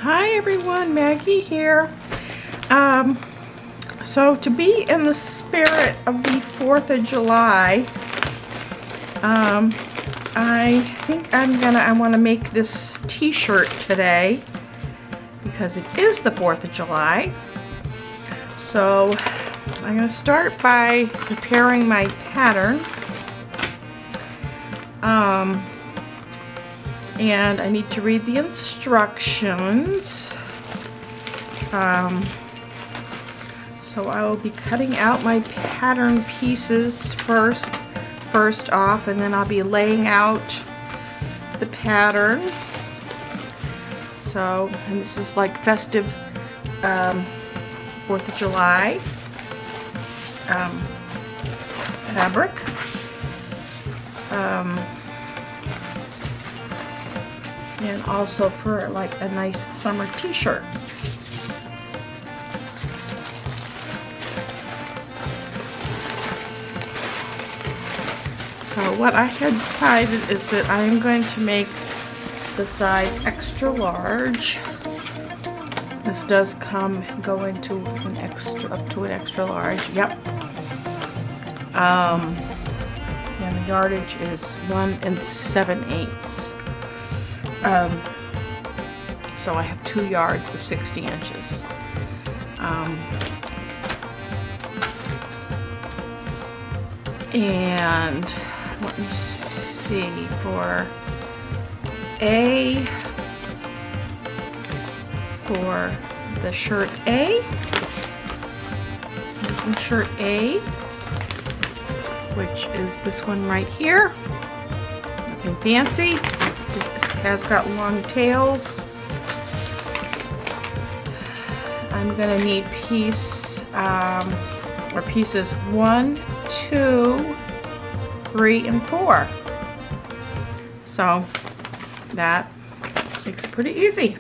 Hi everyone, Maggie here. So to be in the spirit of the 4th of July, I think I want to make this t-shirt today because it is the 4th of July. So I'm going to start by preparing my pattern. And I need to read the instructions. So I will be cutting out my pattern pieces first off, and then I'll be laying out the pattern. So, and this is like festive 4th of July fabric. And also for like a nice summer t-shirt. So what I had decided is that I am going to make the size extra large. This does go into an extra, up to an extra large. Yep. And the yardage is 1 7/8. So I have 2 yards of 60 inches. And let me see, for the shirt A, which is this one right here. Nothing fancy. It has got long tails. I'm gonna need pieces 1, 2, 3, and 4. So that makes it pretty easy.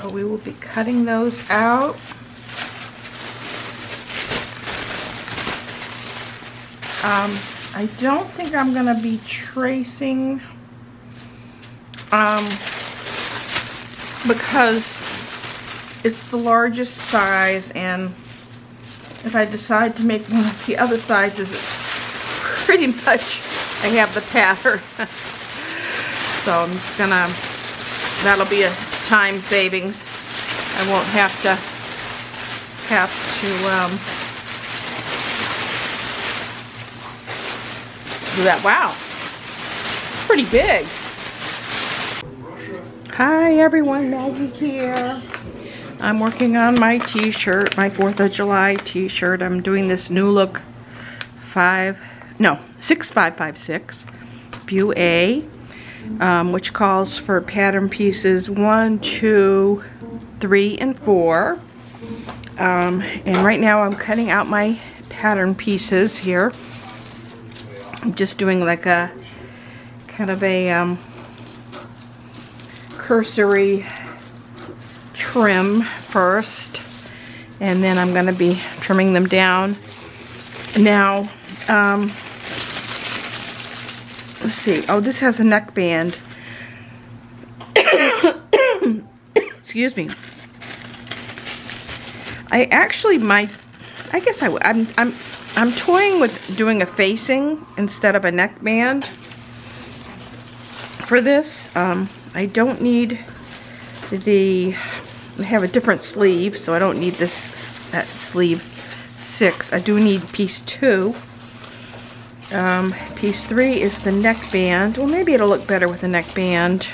So we will be cutting those out. I don't think I'm going to be tracing because it's the largest size, and if I decide to make one of the other sizes, it's pretty much I have the pattern. So I'm just gonna, that'll be a time savings. I won't have to do that. Wow, it's pretty big. Hi everyone, Maggie here. I'm working on my t-shirt, my 4th of July t-shirt. I'm doing this New Look 6556 View A, which calls for pattern pieces 1, 2, 3, and 4. And right now I'm cutting out my pattern pieces here. I'm just doing like a kind of a cursory trim first, and then I'm going to be trimming them down. Now, let's see. Oh, this has a neckband. Excuse me. I actually might. I guess I'm toying with doing a facing instead of a neckband for this. I don't need I have a different sleeve, so I don't need that sleeve 6. I do need piece 2. Piece 3 is the neckband. Well, maybe it'll look better with a neckband.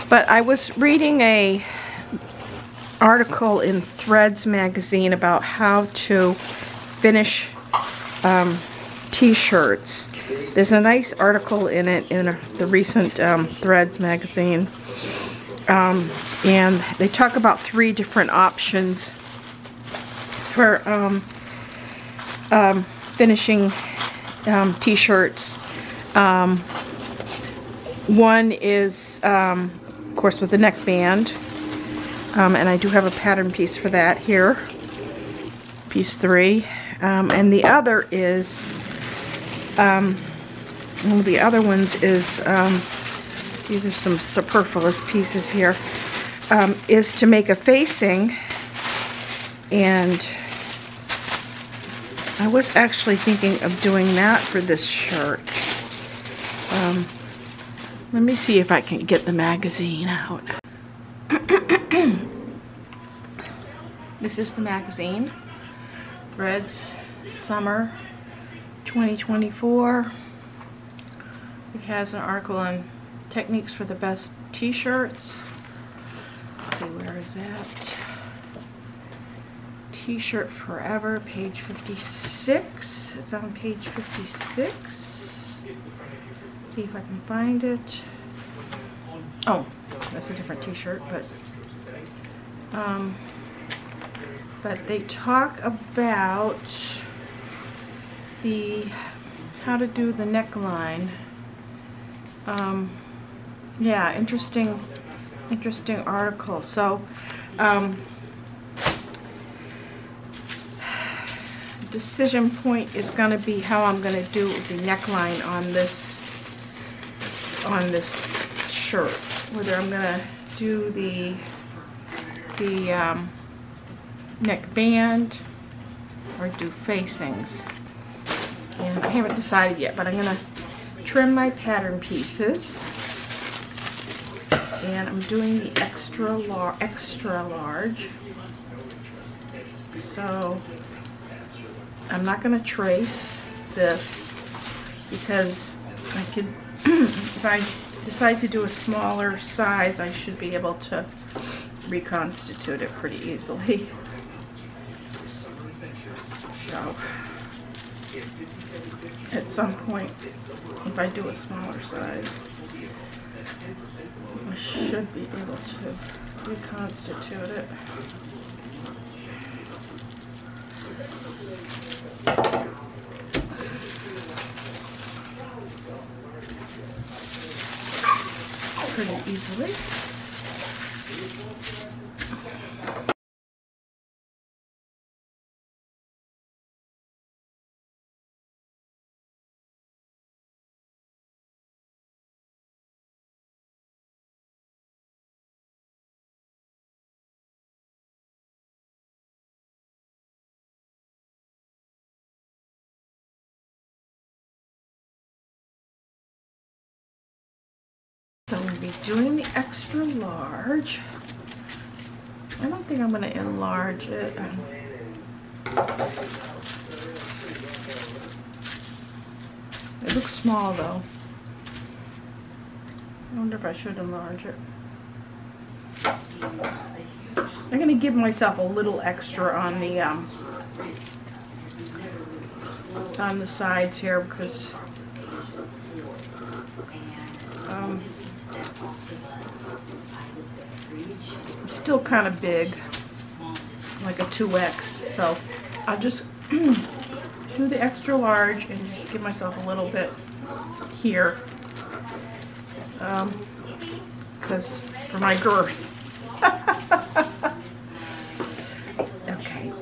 But I was reading a article in Threads magazine about how to finish t-shirts. There's a nice article in it in the recent Threads magazine, and they talk about 3 different options for finishing t-shirts. One is, of course, with the neckband, and I do have a pattern piece for that here, piece 3, and the other is One of the other ones is, these are some superfluous pieces here, is to make a facing, and I was actually thinking of doing that for this shirt. Let me see if I can get the magazine out. This is the magazine, Threads Summer 2024. It has an article on techniques for the best t-shirts. Let's see, where is that? T-shirt Forever, page 56. It's on page 56. Let's see if I can find it. Oh, that's a different t-shirt, but they talk about how to do the neckline. Yeah, interesting article. So, decision point is going to be how I'm going to do the neckline on this shirt. Whether I'm going to do the neck band or do facings. And I haven't decided yet, but I'm going to trim my pattern pieces. And I'm doing the extra large. So I'm not going to trace this because I could, if I decide to do a smaller size, I should be able to reconstitute it pretty easily. So at some point, if I do a smaller size, I should be able to reconstitute it. Pretty easily. So I'm going to be doing the extra large. I don't think I'm going to enlarge it. It looks small though. I wonder if I should enlarge it. I'm going to give myself a little extra on the sides here because I'm still kind of big, like a 2X, so I'll just do the extra large and just give myself a little bit here, because for my girth. Okay.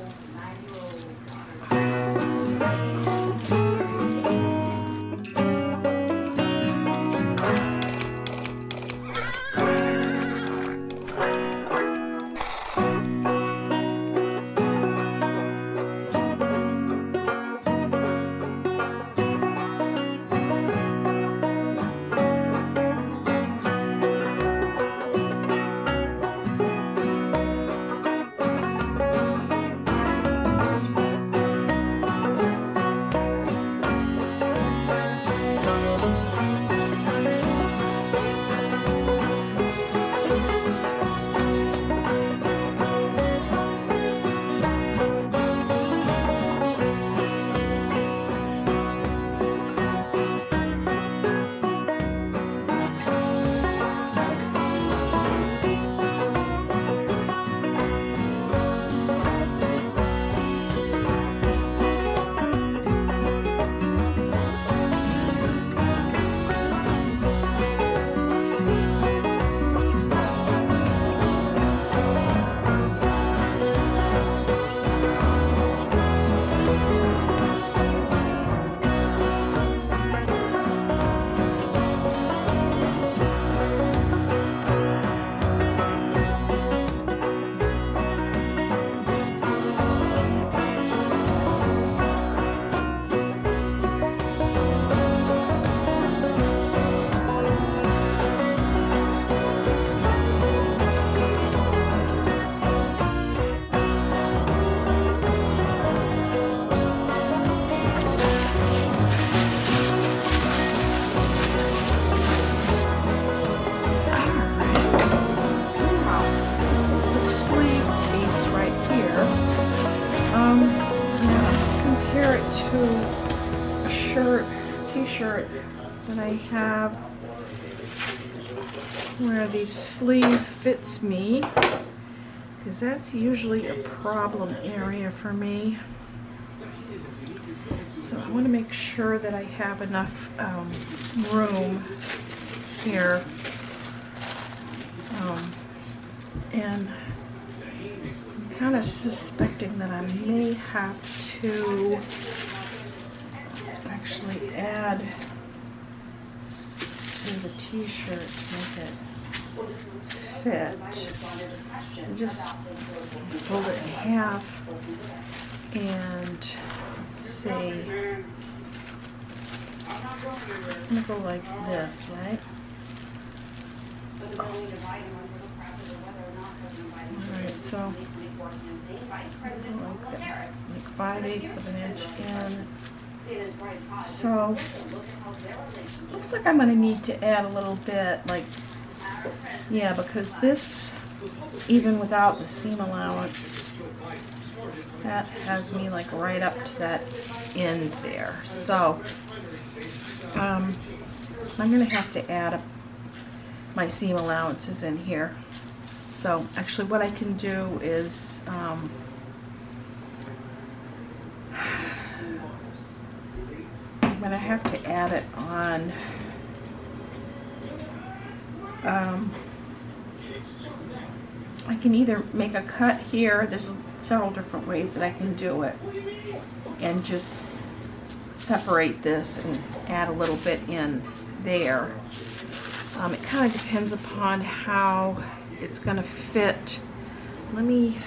t-shirt that I have where the sleeve fits me, because that's usually a problem area for me. So I want to make sure that I have enough room here. And I'm kind of suspecting that I may have to actually add to the t-shirt to make it fit. And just fold it in half and let's see. It's going to go like this, right? Alright, so like 5/8 of an inch in. So looks like I'm going to need to add a little bit, like, yeah, because this, even without the seam allowance, that has me like right up to that end there. So I'm going to have to add my seam allowances in here. So actually what I can do is I'm going to have to add it on I can either make a cut here, there's several different ways that I can do it, and just separate this and add a little bit in there. It kind of depends upon how it's going to fit. Let me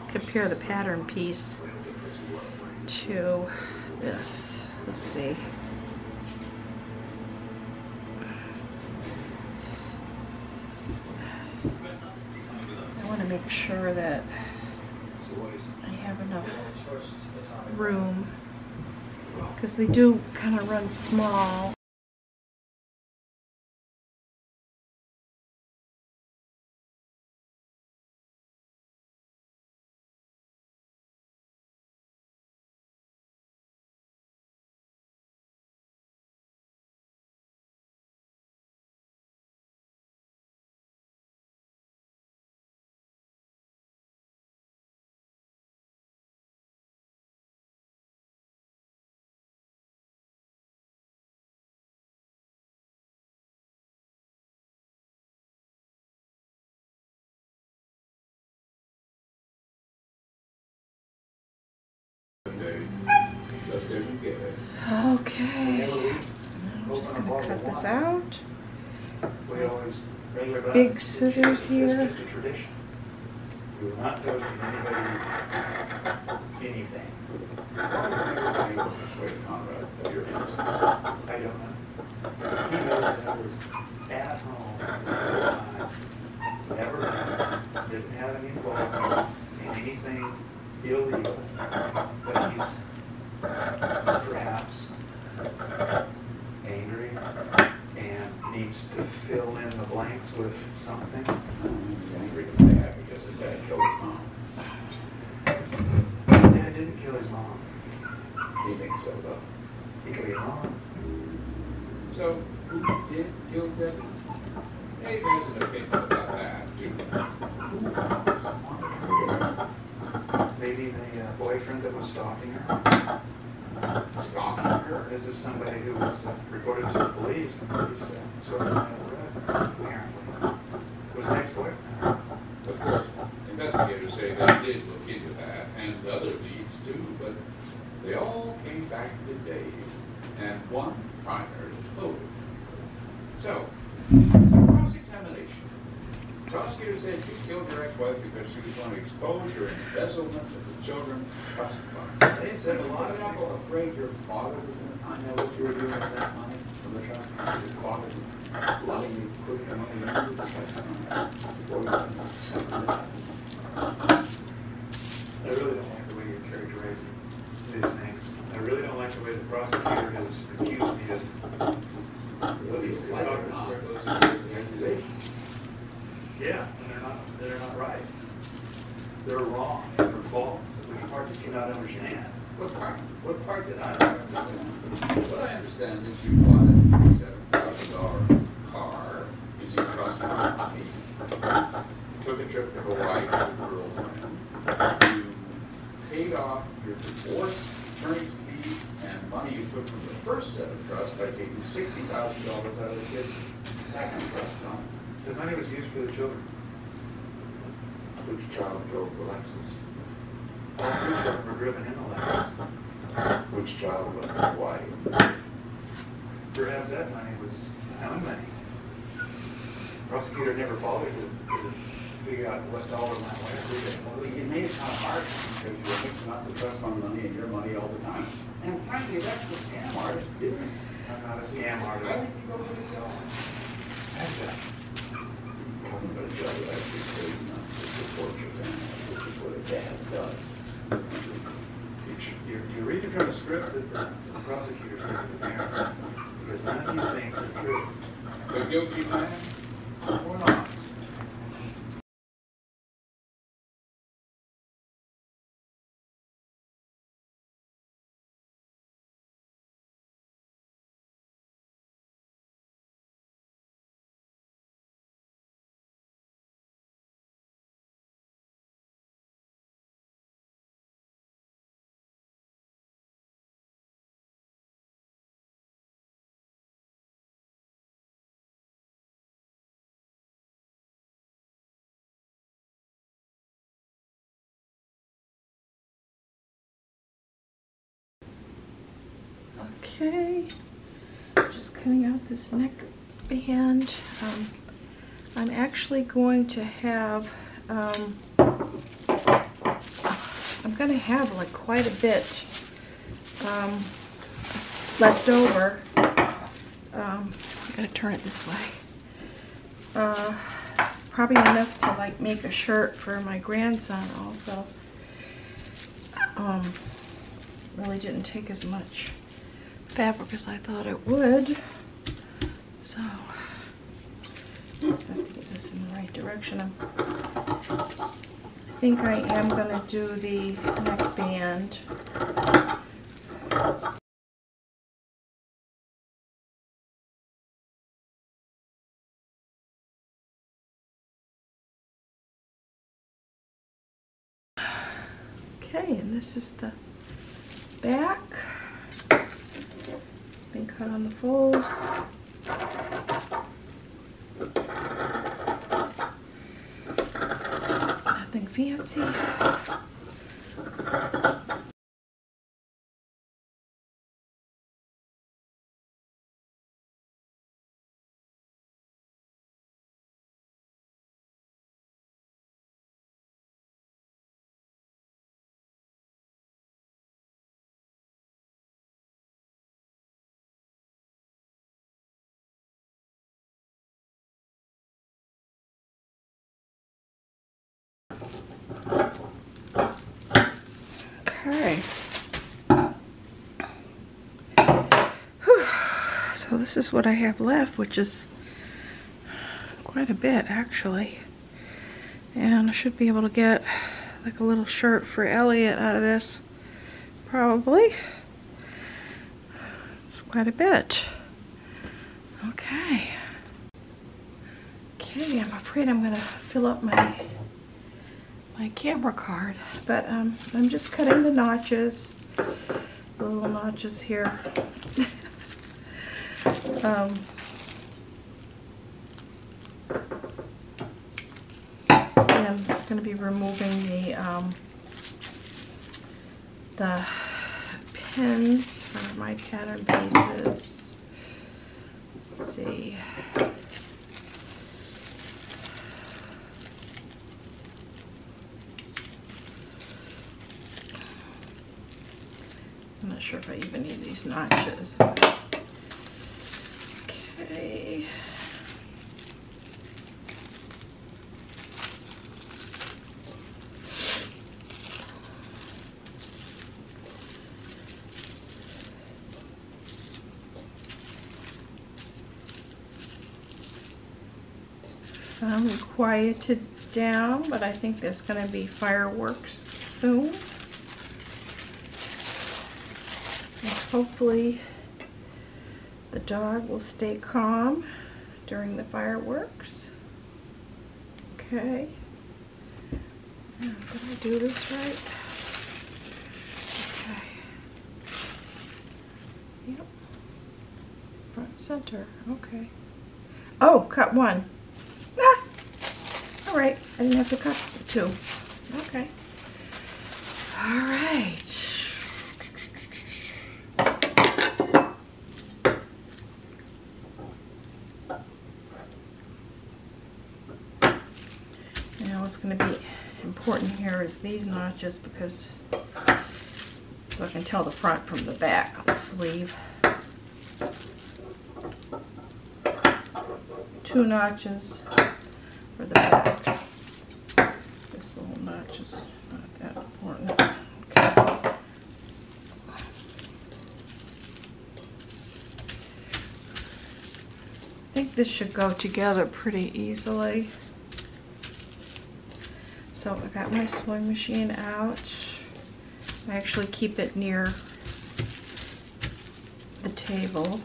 compare the pattern piece to this. Let's see. I want to make sure that I have enough room, because they do kind of run small. Okay, I'm just going to cut this out. Big scissors here. We were not toasting anybody's anything. I don't know. He knows that I was at home all the time. Never didn't have any involvement in anything illegal. But he's perhaps angry and needs to fill in the blanks with something. He's angry at his dad because his dad killed his mom. Dad didn't kill his mom. He thinks so, though. He could be wrong. So, who did kill Debbie? Dave has an opinion about that, too. Maybe the boyfriend that was stalking her. Stalking her? This is somebody who was reported to the police, and the police sort of read, apparently. It was an ex-boyfriend. Of course, investigators say they did look into that, and other leads, too, but they all came back to Dave, and one primary motive. So cross-examination. Prosecutor said you killed your ex-wife because she was going to expose your embezzlement of the children's trust fund. They said a lot For of example, people. afraid your father was going to find out what you were doing with that money from the trust fund. Your father letting you put the money into the trust fund before you can send it out. I really don't like the way you're characterizing these things. I really don't like the way the prosecutor has accused me of. Whether you like it or not, those are the accusations. Yeah, and they're not right. They're wrong, they're false. Which part did you not understand? What part did I not understand? What I understand is you bought a $7,000 car using trust fund money. You took a trip to Hawaii with a girlfriend. You paid off your divorce, attorney's fees, and money you took from the first set of trusts by taking $60,000 out of the kid's second trust fund. The money was used for the children. Which child drove the Lexus? All three children were driven in the Lexus. Which child went to Hawaii? Perhaps that money was my money. Prosecutor never bothered to figure out what dollar amount went. Well, you made it kind of hard because you were mixing up the trust fund money and your money all the time. And frankly, that's what scam artists do. I'm not a scam Why artist. did you go to the jail? I'm going to tell you actually paid enough to support your family, which is what a dad does. You're reading from a script that the prosecutor's going to prepare, because none of these things are true. The guilty man or not? Okay, just cutting out this neck band. I'm actually going to have, I'm going to have like quite a bit left over. I'm going to turn it this way. Probably enough to like make a shirt for my grandson also. Really didn't take as much fabric as I thought it would. So, just have to get this in the right direction. I think I am going to do the neckband. Okay, and this is the back. It's been cut on the fold. Nothing fancy. Okay. Whew. So this is what I have left, which is quite a bit actually. And I should be able to get like a little shirt for Elliot out of this. Probably. It's quite a bit. Okay. Okay, I'm afraid I'm gonna fill up my camera card, but I'm just cutting the notches, the little notches here. And I'm going to be removing the pins for my pattern bases. Let's see. I'm not sure if I even need these notches. Okay. Quieted down, but I think there's going to be fireworks soon. hopefully the dog will stay calm during the fireworks. Okay. Did I do this right? Okay. Yep. Front center. Okay. Oh, cut one. Ah! All right. I didn't have to cut two. Okay. All right. Now what's going to be important here is these notches, because so I can tell the front from the back on the sleeve. 2 notches for the back. This little notch is not that important. Okay. I think this should go together pretty easily. So I got my sewing machine out. I actually keep it near the table.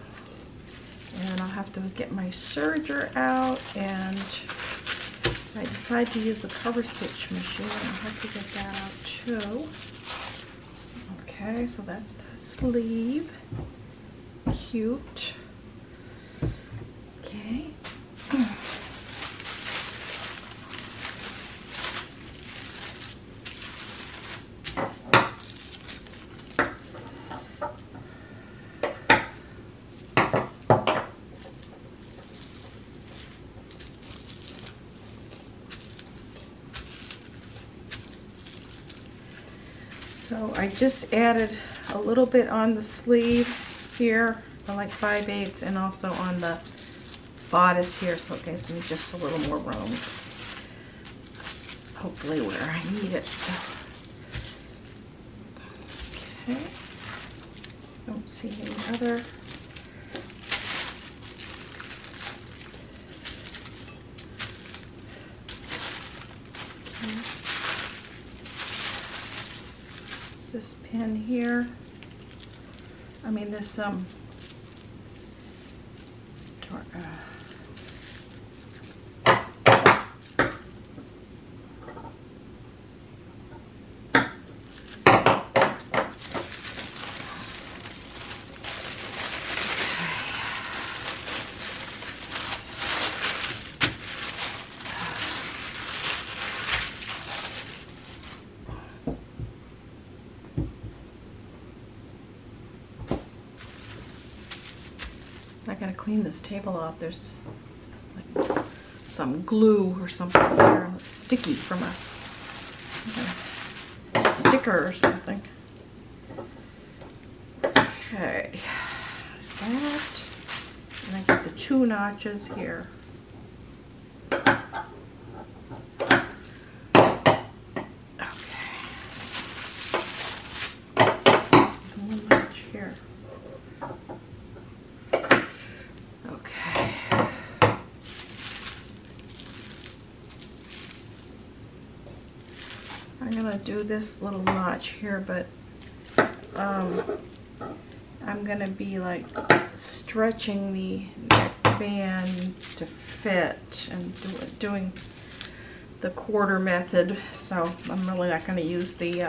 And I'll have to get my serger out, and I decide to use the cover stitch machine. I'll have to get that out too. Okay, so that's the sleeve. Cute. Okay. So I just added a little bit on the sleeve here, like 5/8, and also on the bodice here, so it gives me just a little more room. That's hopefully where I need it. So. Okay. Don't see any other. Okay. This pin here, I mean this I gotta clean this table off. There's like some glue or something there, sticky from a sticker or something. Okay, there's that. And I got the 2 notches here. I'm gonna do this little notch here, but I'm gonna be like stretching the neckband to fit and doing the quarter method. So I'm really not gonna use the,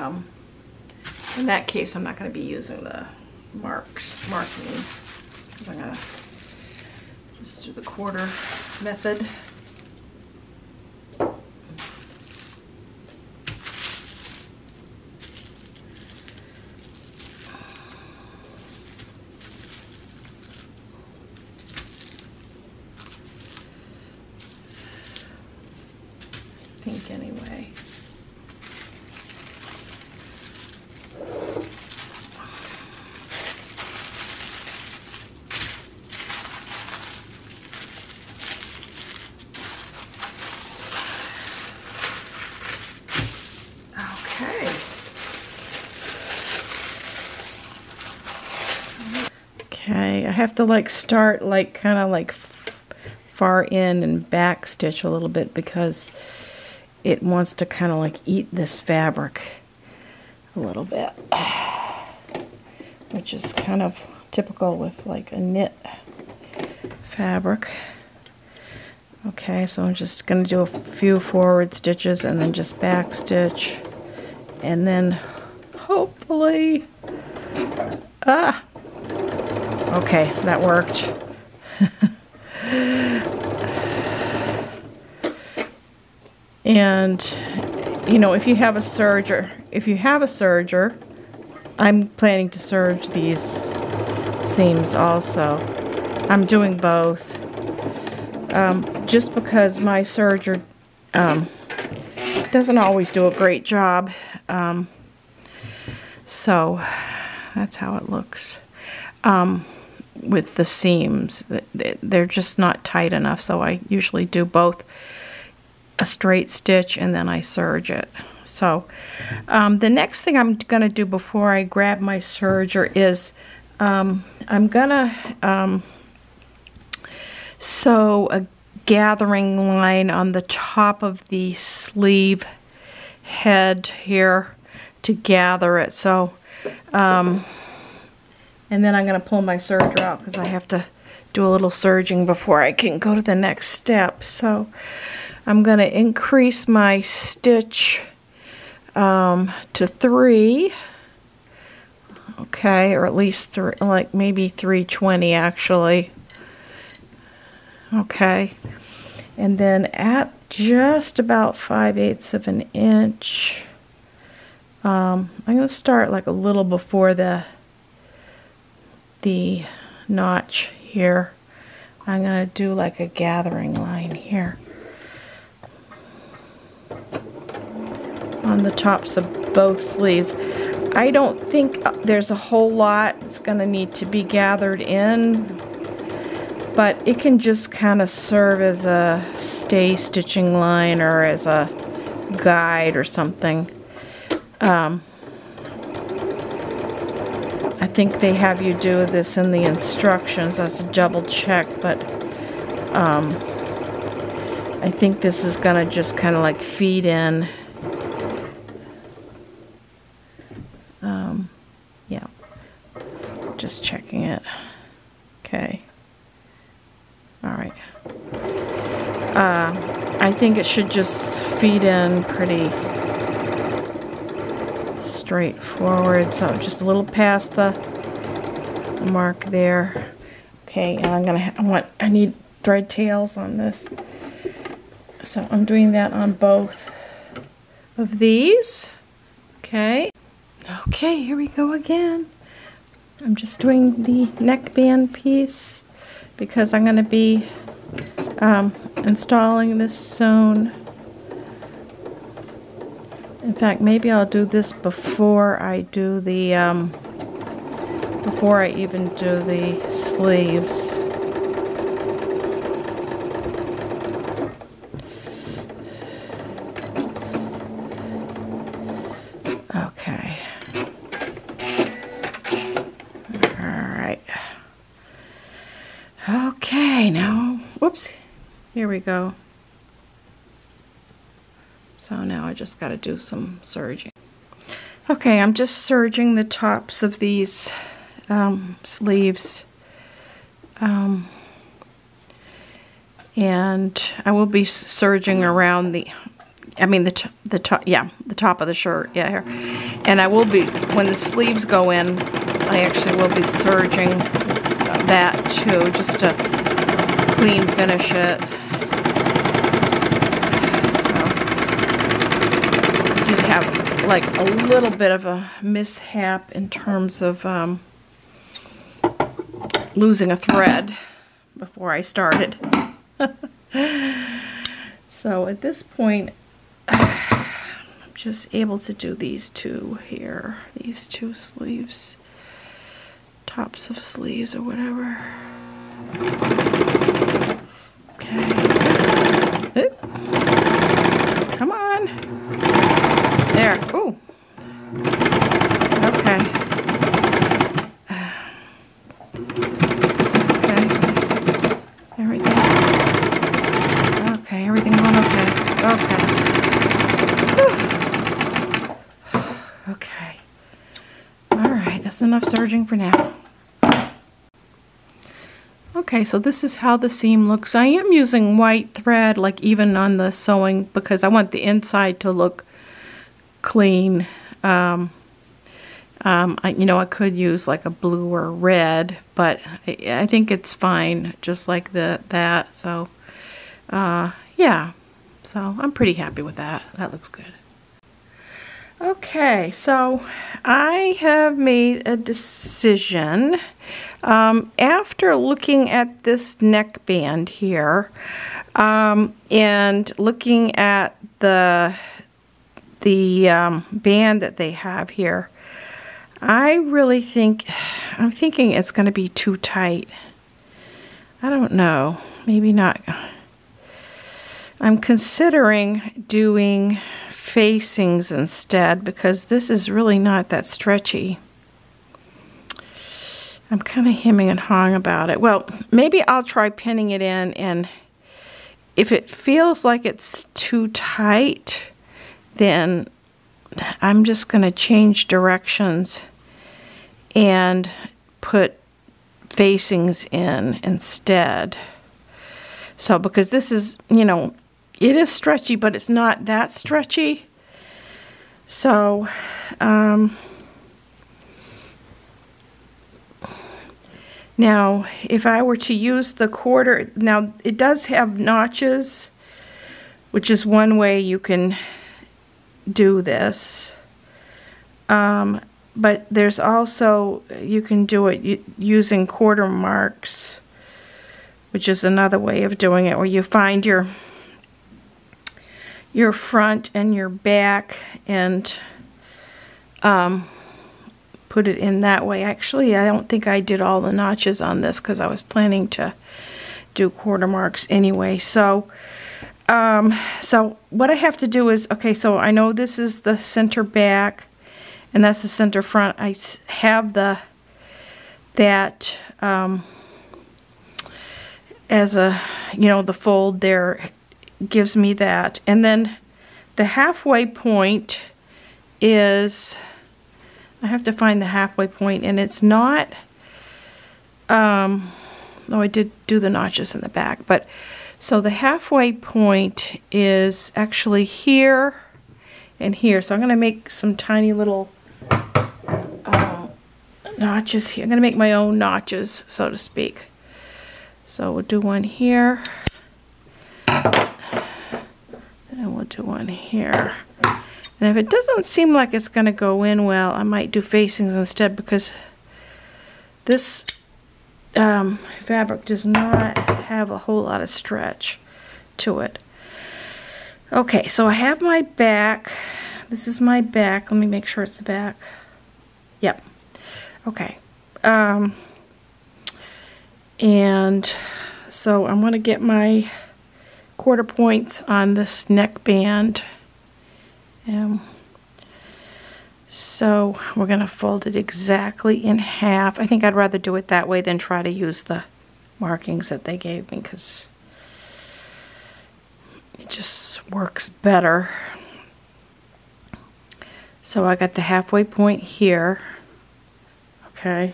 in that case, I'm not gonna be using the markings. I'm gonna just do the quarter method. Anyway. Okay. Okay, I have to like start like kind of like far in and back stitch a little bit because it wants to kind of like eat this fabric a little bit. which is kind of typical with like a knit fabric. Okay, so I'm just going to do a few forward stitches and then just back stitch, and then hopefully, okay, that worked. And you know, if you have a serger, I'm planning to serge these seams also. I'm doing both. Just because my serger doesn't always do a great job. So that's how it looks with the seams. They're just not tight enough, so I usually do both a straight stitch and then I serge it. So the next thing I'm going to do before I grab my serger is I'm going to sew a gathering line on the top of the sleeve head here to gather it. So and then I'm going to pull my serger out because I have to do a little serging before I can go to the next step. So I'm going to increase my stitch to 3, okay, or at least 3, like maybe 320 actually. Okay, and then at just about 5/8 of an inch, I'm going to start like a little before the notch here. I'm going to do like a gathering line here on the tops of both sleeves. I don't think there's a whole lot that's going to need to be gathered in, but it can just kind of serve as a stay stitching line or as a guide or something. I think they have you do this in the instructions. I have to double check, but I think this is going to just kind of like feed in. Yeah, just checking it. Okay. Alright. I think it should just feed in pretty straightforward. So just a little past the mark there. Okay, and I need thread tails on this. So I'm doing that on both of these. Okay. Okay, here we go again. I'm just doing the neckband piece because I'm going to be installing this sewn. In fact, maybe I'll do this before I do the before I even do the sleeves. Okay. Alright. Okay, now, whoops, here we go. So now I just got to do some serging. Okay, I'm just serging the tops of these sleeves. And I will be serging around the top of the shirt, yeah, here. And I will be, when the sleeves go in, I actually will be serging that too, just to clean finish it. So, I did have like a little bit of a mishap in terms of losing a thread before I started. So at this point, I'm just able to do these two here, these two sleeves, tops of sleeves or whatever. Okay. Oop. Come on. There. Ooh. Okay. Okay. Everything. Okay, everything going okay. Okay. Whew. Okay. Alright, that's enough serging for now. Okay, so this is how the seam looks. I am using white thread, like even on the sewing, because I want the inside to look clean. I could use like a blue or red, but I think it's fine, just like that. So, yeah. So I'm pretty happy with that. That looks good. Okay, so I have made a decision. After looking at this neckband here, and looking at the band that they have here, I'm thinking it's going to be too tight. I don't know, maybe not. I'm considering doing facings instead, because this is really not that stretchy. I'm kind of hemming and hawing about it. Well, maybe I'll try pinning it in, and if it feels like it's too tight, then I'm just going to change directions and put facings in instead. So, because this is, it is stretchy, but it's not that stretchy. So, now, if I were to use the quarter, now it does have notches, which is one way you can do this. But there's also, you can do it using quarter marks, which is another way of doing it, where you find your front and your back and put it in that way. Actually, I don't think I did all the notches on this because I was planning to do quarter marks anyway. So what I have to do is, okay, so I know this is the center back and that's the center front. I have that as a, the fold there gives me that. And then the halfway point is, I have to find the halfway point, and it's not, oh, I did do the notches in the back, but so the halfway point is actually here and here. So I'm going to make some tiny little notches here. I'm going to make my own notches, so to speak. So we'll do one here, and we'll do one here. And if it doesn't seem like it's going to go in well, I might do facings instead, because this fabric does not have a whole lot of stretch to it. Okay, so I have my back. This is my back. Let me make sure it's the back. Yep. Okay. And so I'm going to get my quarter points on this neckband. So we're going to fold it exactly in half. I think I'd rather do it that way than try to use the markings that they gave me, because it just works better. So I got the halfway point here. Okay.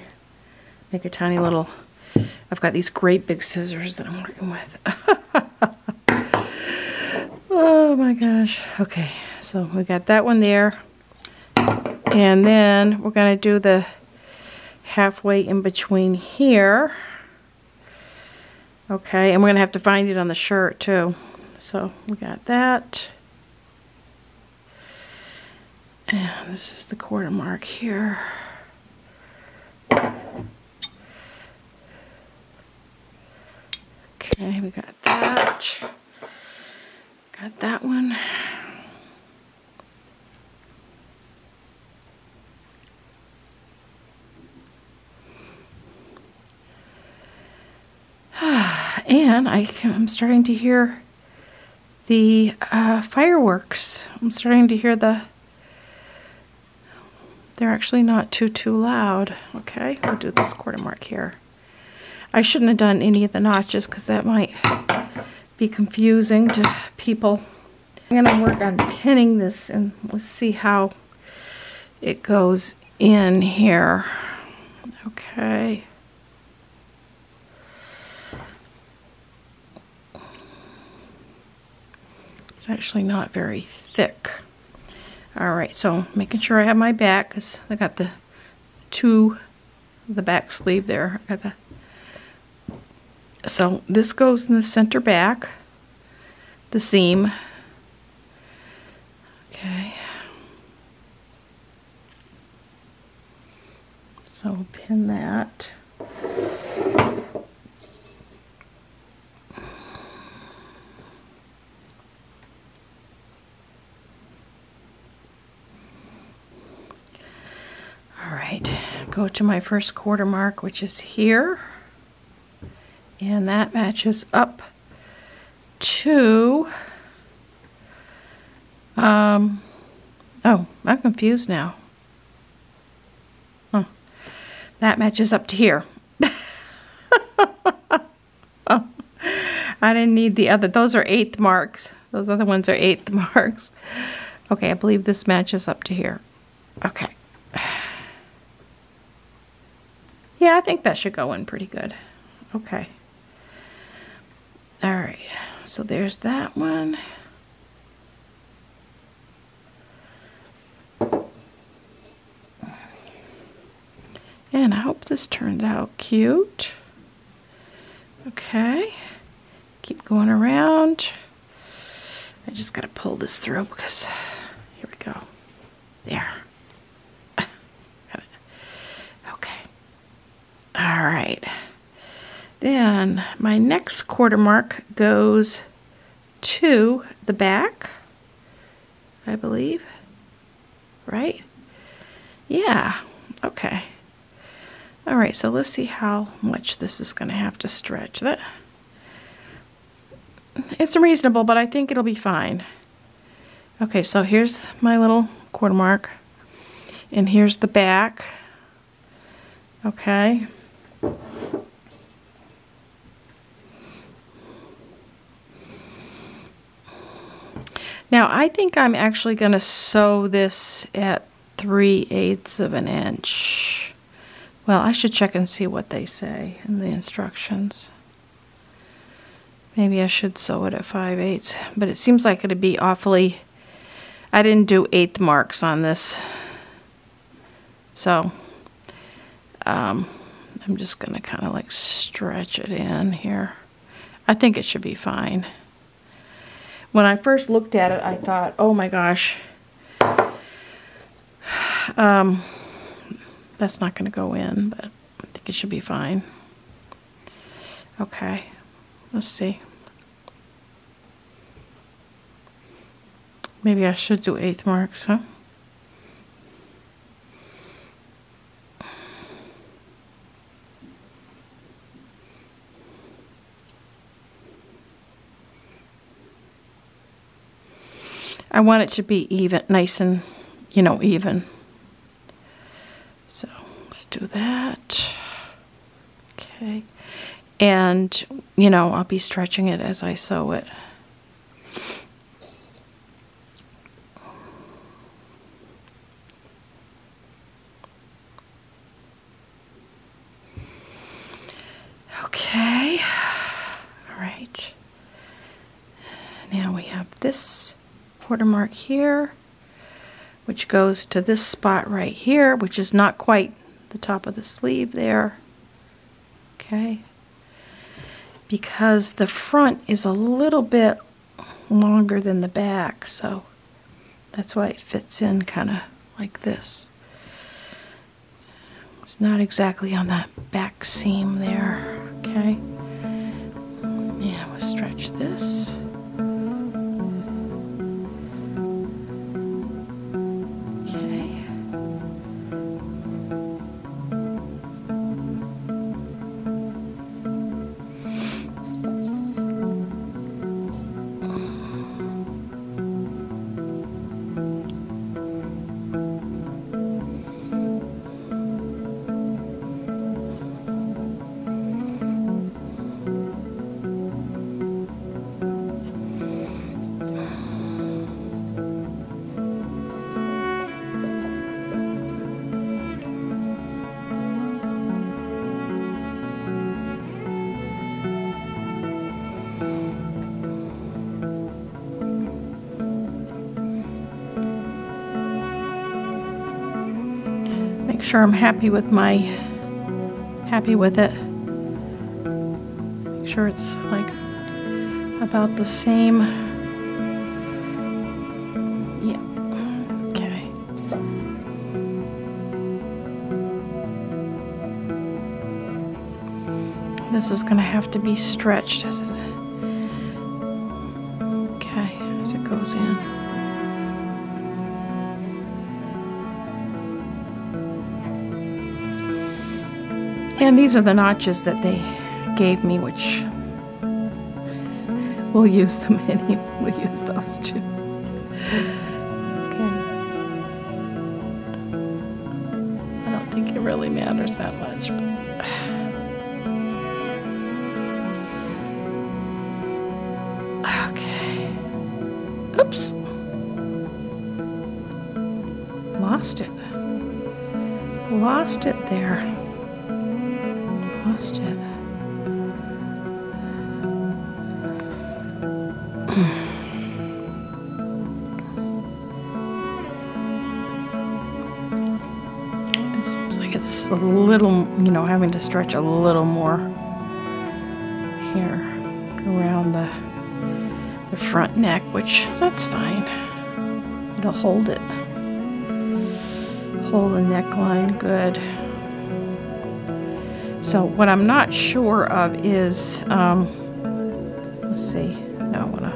Make a tiny little, I've got these great big scissors that I'm working with. Oh my gosh. Okay. So we got that one there, and then we're going to do the halfway in between here. Okay, and we're going to have to find it on the shirt too. So we got that. And this is the quarter mark here. Okay, we got that. Got that one. And I'm starting to hear the fireworks. I'm starting to hear they're actually not too loud. Okay, we'll do this quarter mark here. I shouldn't have done any of the notches because that might be confusing to people. I'm going to work on pinning this, and let's see how it goes in here. Okay. It's actually not very thick. All right, so making sure I have my back, because I got the back sleeve there. I got so this goes in the center back, the seam. Okay. So pin that. All right, go to my first quarter mark, which is here. And that matches up to, oh, I'm confused now. Oh, that matches up to here. Oh, I didn't need the other, those are 1/8 marks. Those other ones are 1/8 marks. Okay, I believe this matches up to here. Okay. Yeah, I think that should go in pretty good. Okay. All right, so there's that one. And I hope this turns out cute. Okay, keep going around. I just gotta pull this through because, here we go. There. Got it. Okay. All right. Then my next quarter mark goes to the back, I believe, right? Yeah, okay. All right, so let's see how much this is gonna have to stretch. That it's reasonable, but I think it'll be fine. Okay, so here's my little quarter mark, and here's the back. Okay. Now I think I'm actually going to sew this at 3/8 of an inch. Well, I should check and see what they say in the instructions. Maybe I should sew it at 5/8, but it seems like it'd be awfully, I didn't do 1/8 marks on this. So, I'm just going to kind of like stretch it in here. I think it should be fine. When I first looked at it, I thought, oh my gosh, that's not going to go in, but I think it should be fine. Okay, let's see. Maybe I should do 1/8 marks, huh? I want it to be even, nice and, you know, even. So let's do that. Okay. And, you know, I'll be stretching it as I sew it. Okay. All right. Now we have this quarter mark here, which goes to this spot right here, which is not quite the top of the sleeve there. Okay. Because the front is a little bit longer than the back, so that's why it fits in kind of like this. It's not exactly on that back seam there. Okay. Yeah, we'll stretch this. sure I'm happy with it. Make sure it's like about the same. Yeah. Okay. This is going to have to be stretched, isn't it? Okay, as it goes in. And these are the notches that they gave me, which we'll use them anyway. We'll use those too. Okay. I don't think it really matters that much. But okay. Oops. Lost it. Lost it there. Lost it. This seems like it's a little, you know, having to stretch a little more here around the front neck, which that's fine. It'll hold it. Hold the neckline good. So what I'm not sure of is, let's see, no, I wanna.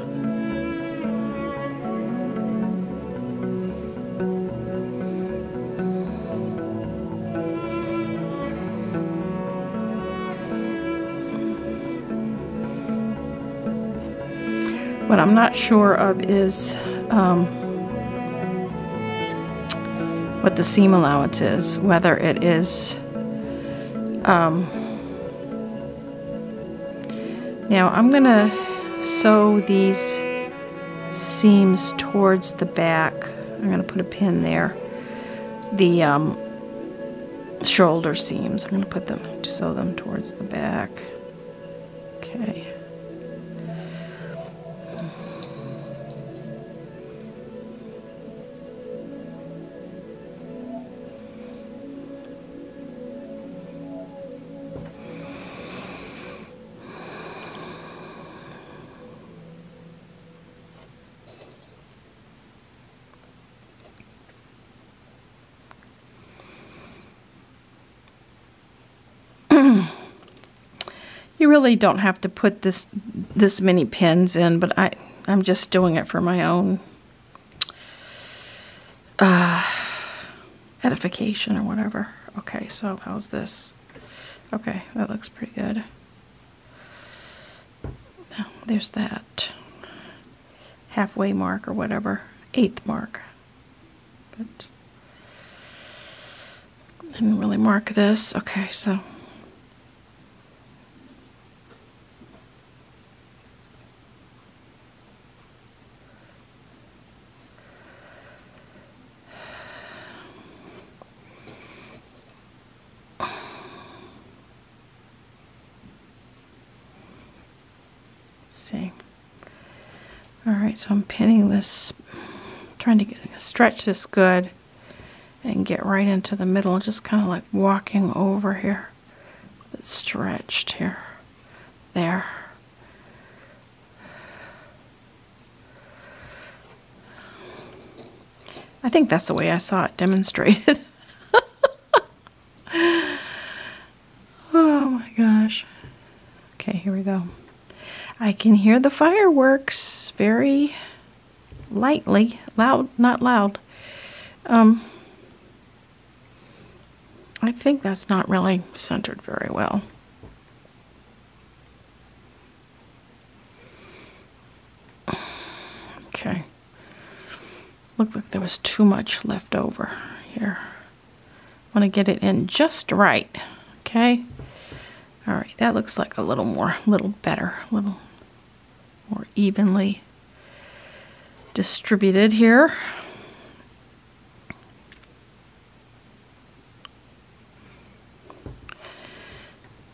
What I'm not sure of is what the seam allowance is, whether it is now I'm gonna sew these seams towards the back. I'm gonna put a pin there. The shoulder seams, I'm gonna sew them towards the back. Okay. You really don't have to put this many pins in, but I'm just doing it for my own edification or whatever. Okay, so how's this? Okay, that looks pretty good. Now, there's that halfway mark or whatever, 8th mark. But I didn't really mark this. Okay, so see. All right, so I'm pinning this, trying to stretch this good and get right into the middle, just kind of like walking over here. It's stretched here, there. I think that's the way I saw it demonstrated. Oh my gosh. Okay, here we go. I can hear the fireworks very lightly, loud, not loud. I think that's not really centered very well. Okay. Looked like there was too much left over here. Want to get it in just right. Okay. All right, that looks like a little better, a little more evenly distributed here.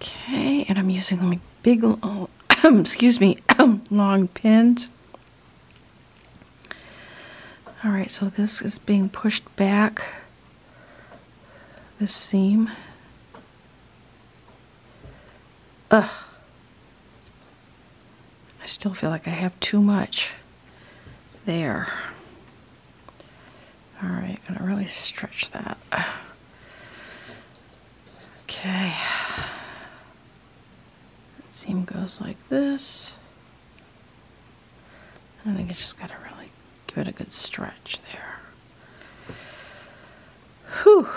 Okay, and I'm using like big, excuse me, long pins. All right, so this is being pushed back. this seam. Ugh. I still feel like I have too much there. All right, I'm gonna really stretch that. Okay. That seam goes like this. I think I just gotta really give it a good stretch there. Whew.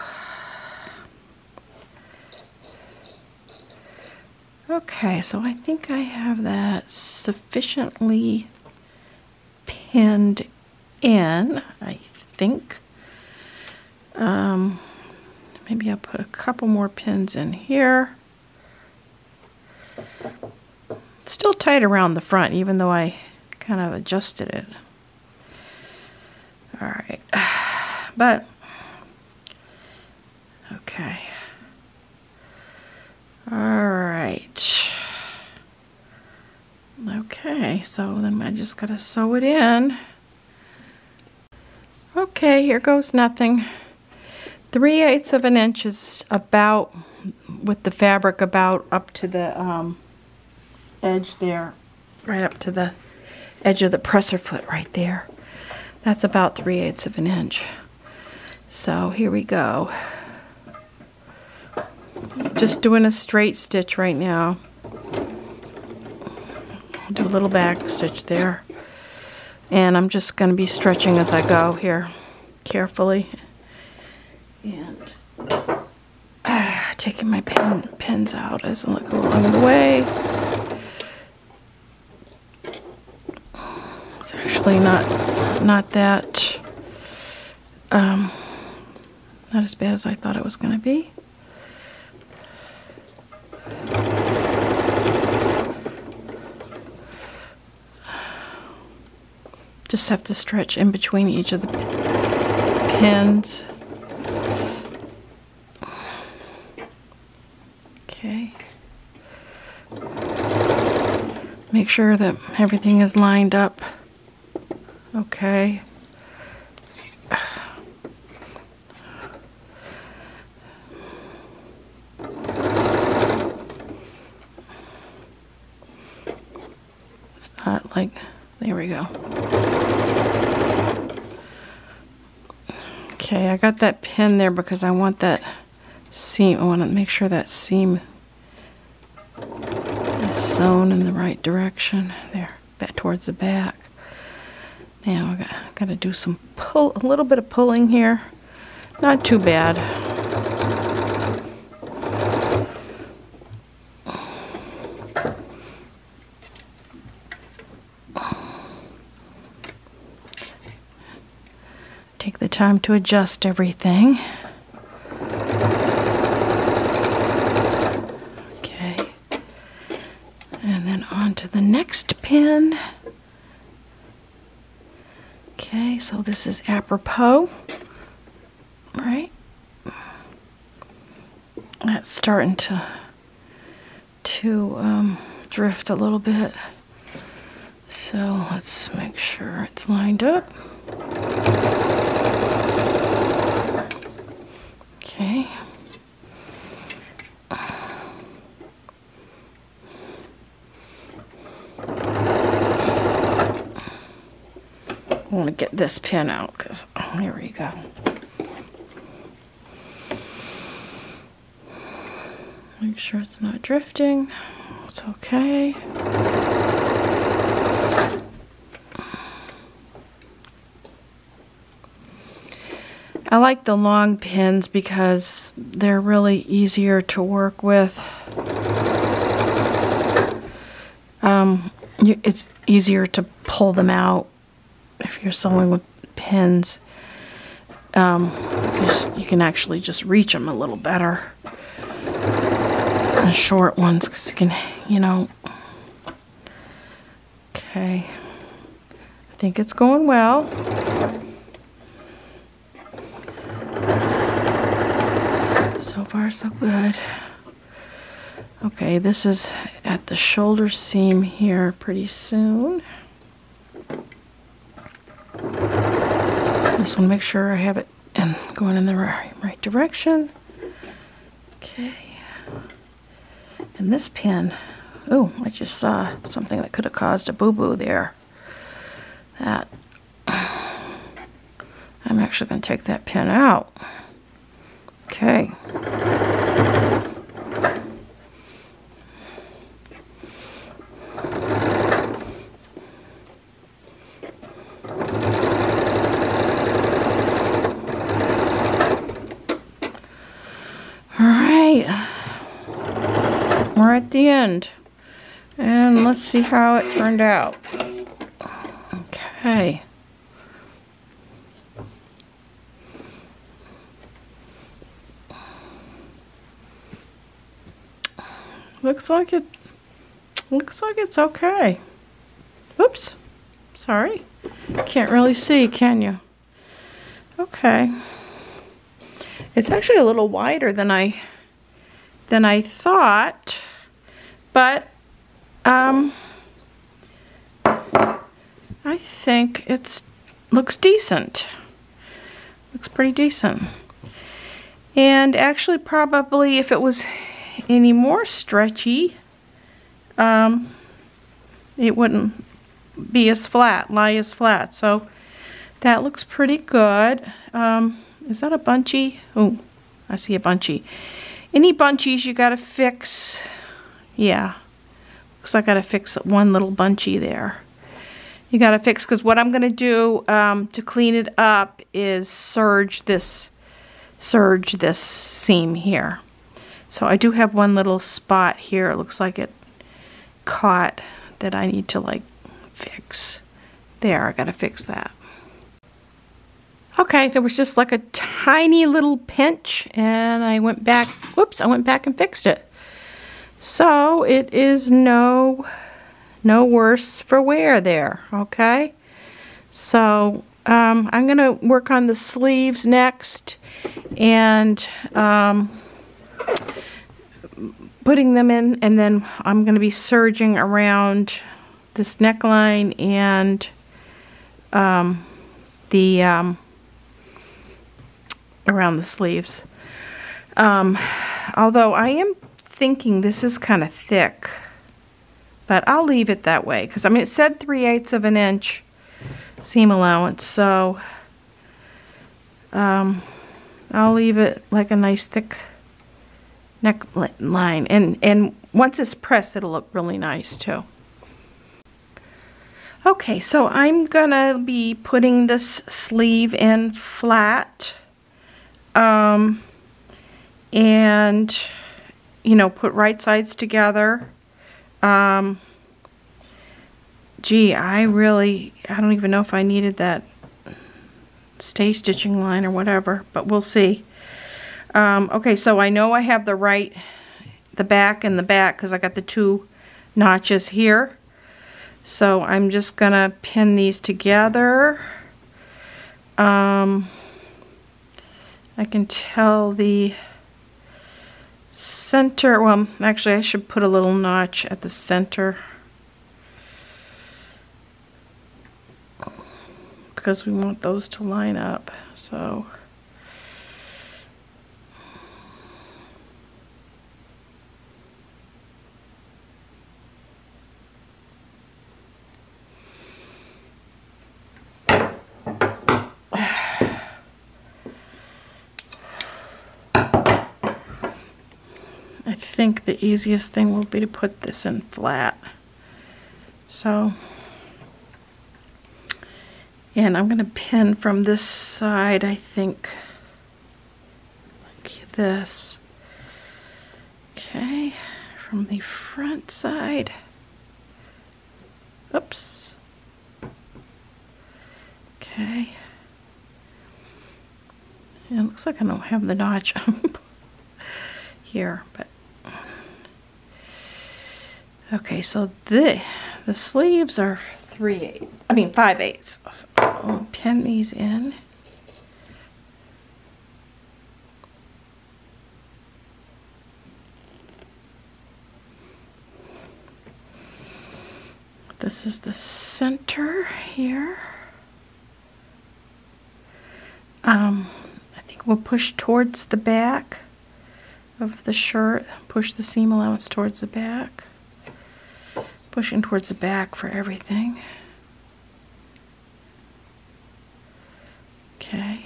Okay, so I think I have that sufficiently pinned in, I think. Maybe I'll put a couple more pins in here. It's still tight around the front, even though I kind of adjusted it. All right, but okay. All right. Okay, so then I just gotta sew it in. Okay, here goes nothing. 3/8 of an inch is about, with the fabric, about up to the edge there, right up to the edge of the presser foot right there. That's about 3/8 of an inch. So here we go. Just doing a straight stitch right now. Do a little back stitch there. And I'm just going to be stretching as I go here, carefully. And taking my pins out as I go along the way. It's actually not that, not as bad as I thought it was going to be. Just have to stretch in between each of the pins. Okay. Make sure that everything is lined up. Okay. It's not like, there we go. Okay, I got that pin there because I want that seam, I want to make sure that seam is sewn in the right direction. There, back towards the back. Now I got to do some a little bit of pulling here. Not too bad. Take the time to adjust everything. Okay. And then on to the next pin. Okay, so this is apropos, right? That's starting to drift a little bit. So let's make sure it's lined up. Okay. I want to get this pin out because here we go. Make sure it's not drifting. It's okay. I like the long pins because they're really easier to work with. It's easier to pull them out if you're sewing with pins. You can actually just reach them a little better. The short ones, because you can, you know. Okay. I think it's going well. So far, so good. Okay, this is at the shoulder seam here pretty soon. Just want to make sure I have it going in the right direction. Okay. And this pin, oh, I just saw something that could have caused a boo-boo there. That, I'm actually going to take that pin out. Okay. We're at the end, and let's see how it turned out. Okay. Looks like it's okay. Oops. Sorry. Can't really see, can you? Okay. It's actually a little wider than I thought, but I think it looks decent. Looks pretty decent. And actually, probably if it was any more stretchy, it wouldn't be as flat, lie as flat. So that looks pretty good. Is that a bunchy? Oh, I see a bunchy. Any bunchies you gotta fix. Yeah, looks like I gotta fix one little bunchy there. You gotta fix, because what I'm gonna do to clean it up is serge this seam here. So I do have one little spot here. It looks like it caught that I need to like fix. There, I gotta fix that. Okay, there was just like a tiny little pinch, and I went back, whoops, I went back and fixed it. So it is no worse for wear there, okay? So I'm gonna work on the sleeves next, and putting them in, and then I'm gonna be serging around this neckline and around the sleeves. Although I am thinking this is kind of thick, but I'll leave it that way, because I mean it said 3/8 of an inch seam allowance, so I'll leave it like a nice thick neckline, and once it's pressed it'll look really nice too. Okay, so I'm gonna be putting this sleeve in flat, and you know, put right sides together. Gee, I don't even know if I needed that stay stitching line or whatever, but we'll see. Okay, so I know I have the back and the back, because I got the 2 notches here. So I'm just gonna pin these together. I can tell the center, well, actually I should put a little notch at the center, because we want those to line up. So I think the easiest thing will be to put this in flat. So, and I'm going to pin from this side, I think, like this. Okay, from the front side. Oops. Okay. And it looks like I don't have the notch here, but okay, so the sleeves are 5/8. So I'll pin these in. This is the center here. I think we'll push towards the back. of the shirt. Push the seam allowance towards the back. Pushing towards the back for everything. Okay.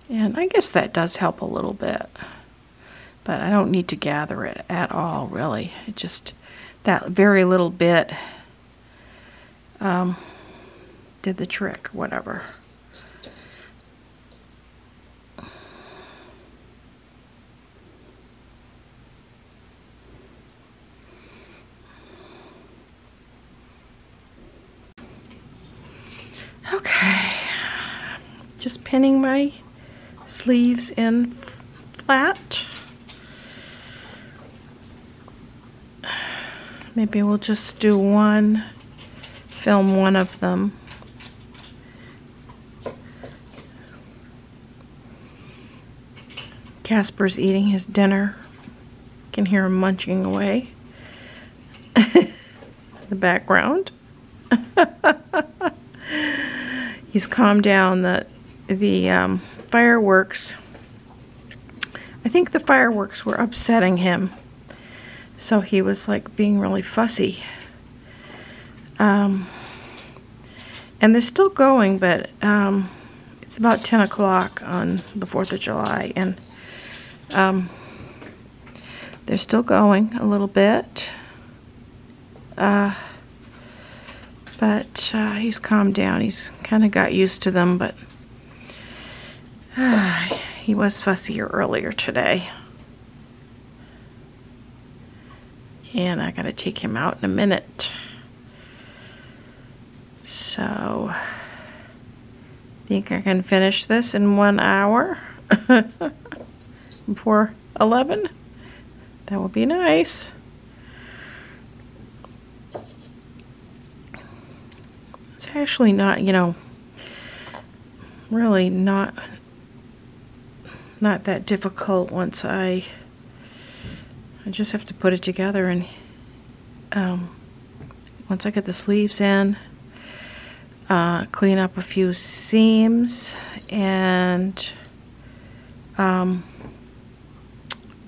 And I guess that does help a little bit. But I don't need to gather it at all, really. It just, that very little bit did the trick, whatever. Okay, just pinning my sleeves in flat. Maybe we'll just do one, film one of them. Casper's eating his dinner. You can hear him munching away in the background. He's calmed down. The fireworks, I think the fireworks were upsetting him, so he was like being really fussy. And they're still going, but it's about 10 o'clock on the 4th of July, and they're still going a little bit. But he's calmed down. He's kind of got used to them, but he was fussier earlier today. And I gotta take him out in a minute. So, think I can finish this in 1 hour before 11? That would be nice. It's actually not, you know, really not that difficult once I just have to put it together, and once I get the sleeves in, clean up a few seams, and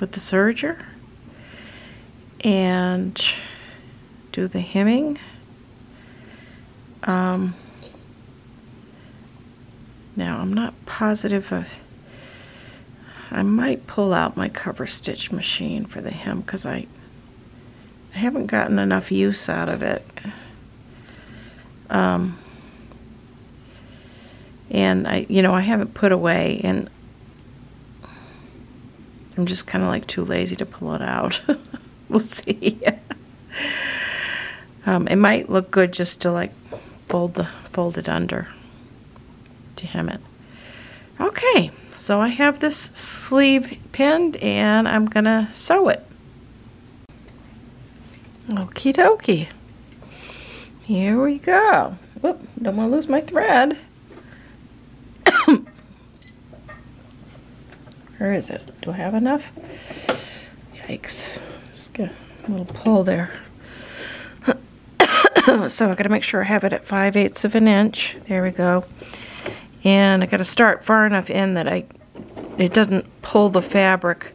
with the serger, and do the hemming. Now I'm not positive of, I might pull out my cover stitch machine for the hem, because I haven't gotten enough use out of it. And I haven't put away, and I'm just kind of like too lazy to pull it out. We'll see. It might look good just to like fold it under to hem it. Okay, so I have this sleeve pinned, and I'm gonna sew it. Okie dokie. Here we go. Whoop, don't want to lose my thread. Where is it? Do I have enough? Yikes. Just get a little pull there. So I gotta make sure I have it at 5/8 of an inch. There we go. And I gotta start far enough in that it doesn't pull the fabric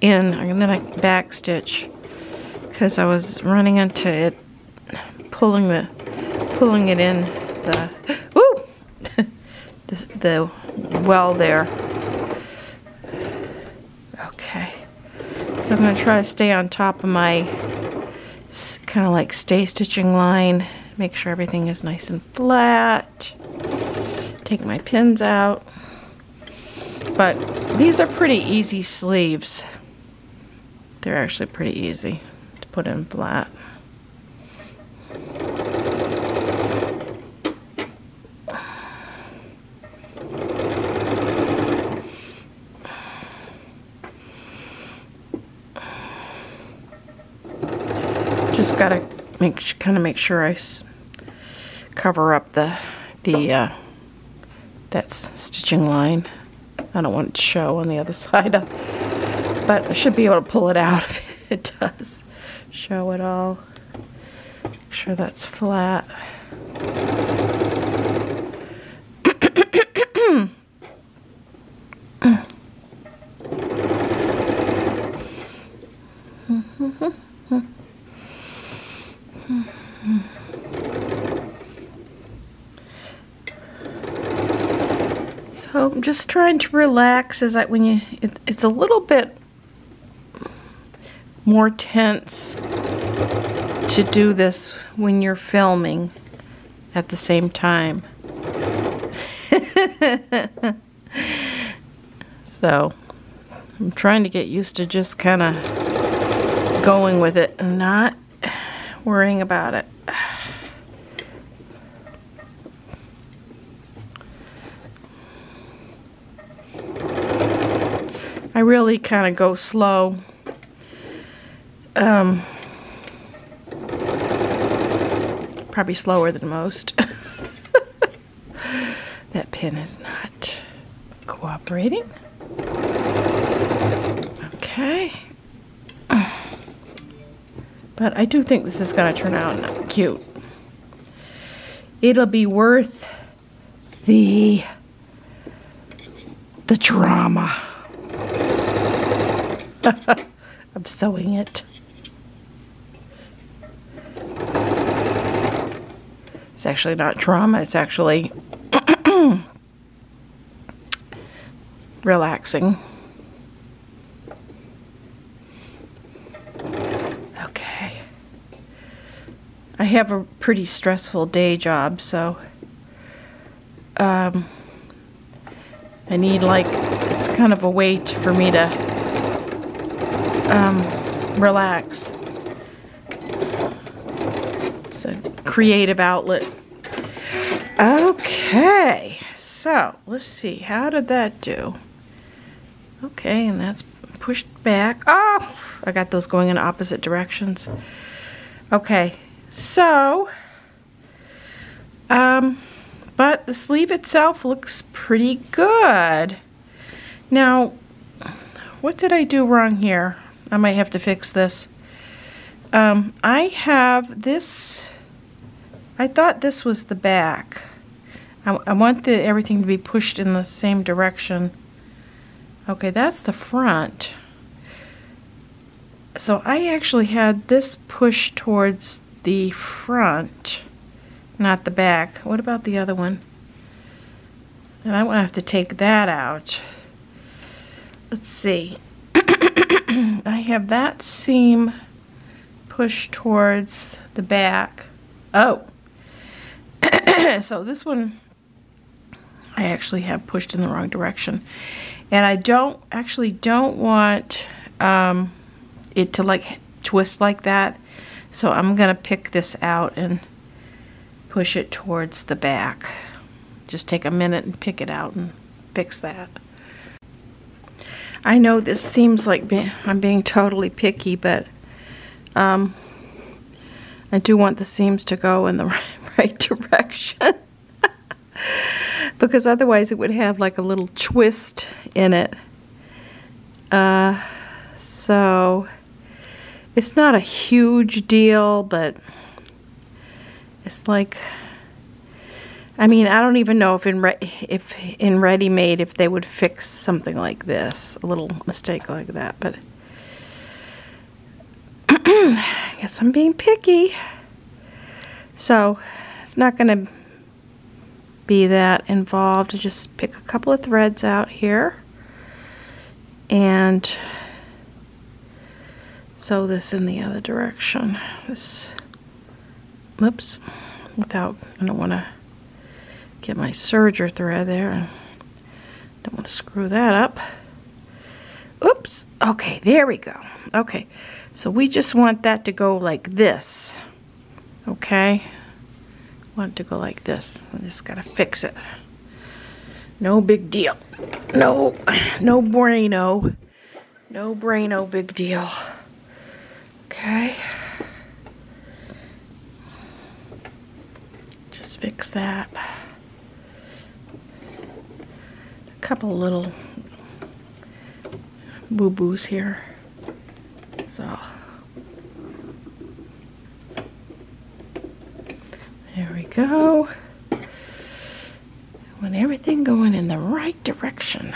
in, and then I back stitch, because I was running into it, pulling it in the the well there. Okay, so I'm going to try to stay on top of my kind of like stay stitching line, make sure everything is nice and flat, take my pins out. But these are pretty easy sleeves. They're actually pretty easy to put in flat. Just gotta make sure I cover up that stitching line. I don't want it to show on the other side, but I should be able to pull it out if it does show it all. Make sure that's flat. So I'm just trying to relax as I, when you, it's a little bit more tense to do this when you're filming at the same time. So I'm trying to get used to just kind of going with it and not worrying about it. I really kind of go slow. Probably slower than most. That pin is not cooperating. Okay. But I do think this is going to turn out cute. It'll be worth the drama. I'm sewing it. It's actually not drama, it's actually relaxing. Okay. I have a pretty stressful day job, so I need, like, it's kind of a way for me to relax. It's a creative outlet. Okay, so let's see, how did that do? Okay, and that's pushed back. Oh, I got those going in opposite directions. Okay, so but the sleeve itself looks pretty good. Now, what did I do wrong here? I might have to fix this. I have this, I thought this was the back. I want everything to be pushed in the same direction. Okay, that's the front. So I actually had this pushed towards the front, not the back. What about the other one? And I will have to take that out. Let's see. I have that seam pushed towards the back. Oh. So this one I actually have pushed in the wrong direction. And I don't want it to like twist like that. So I'm gonna pick this out and push it towards the back. Just take a minute and pick it out and fix that. I know this seems like I'm being totally picky, but I do want the seams to go in the right direction. Because otherwise it would have like a little twist in it. So it's not a huge deal, but it's like, I mean, I don't even know if in ready-made if they would fix something like this, a little mistake like that, but I guess I'm being picky. So it's not going to be that involved. To just pick a couple of threads out here and sew this in the other direction. This, whoops, without, I don't want to get my serger thread there. Don't want to screw that up. Oops. Okay, there we go. Okay, so we just want that to go like this. Okay, want it to go like this. I just gotta fix it. No big deal. No braino. No braino big deal. Okay. Just fix that. A couple little boo-boos here. So there we go. Want everything going in the right direction.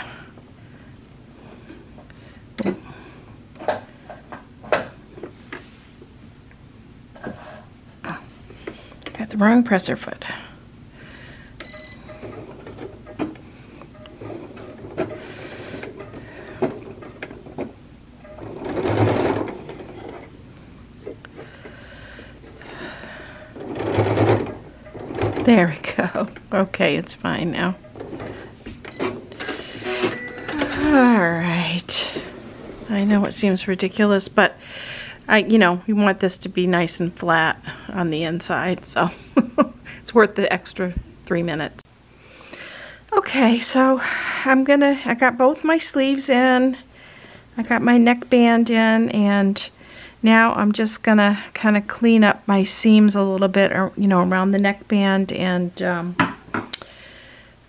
Got the wrong presser foot. There we go. Okay, it's fine now. Alright. I know it seems ridiculous, but you know, we want this to be nice and flat on the inside, so it's worth the extra 3 minutes. Okay, so I got both my sleeves in, I got my neckband in, and now I'm just gonna kind of clean up my seams a little bit, or, you know, around the neckband and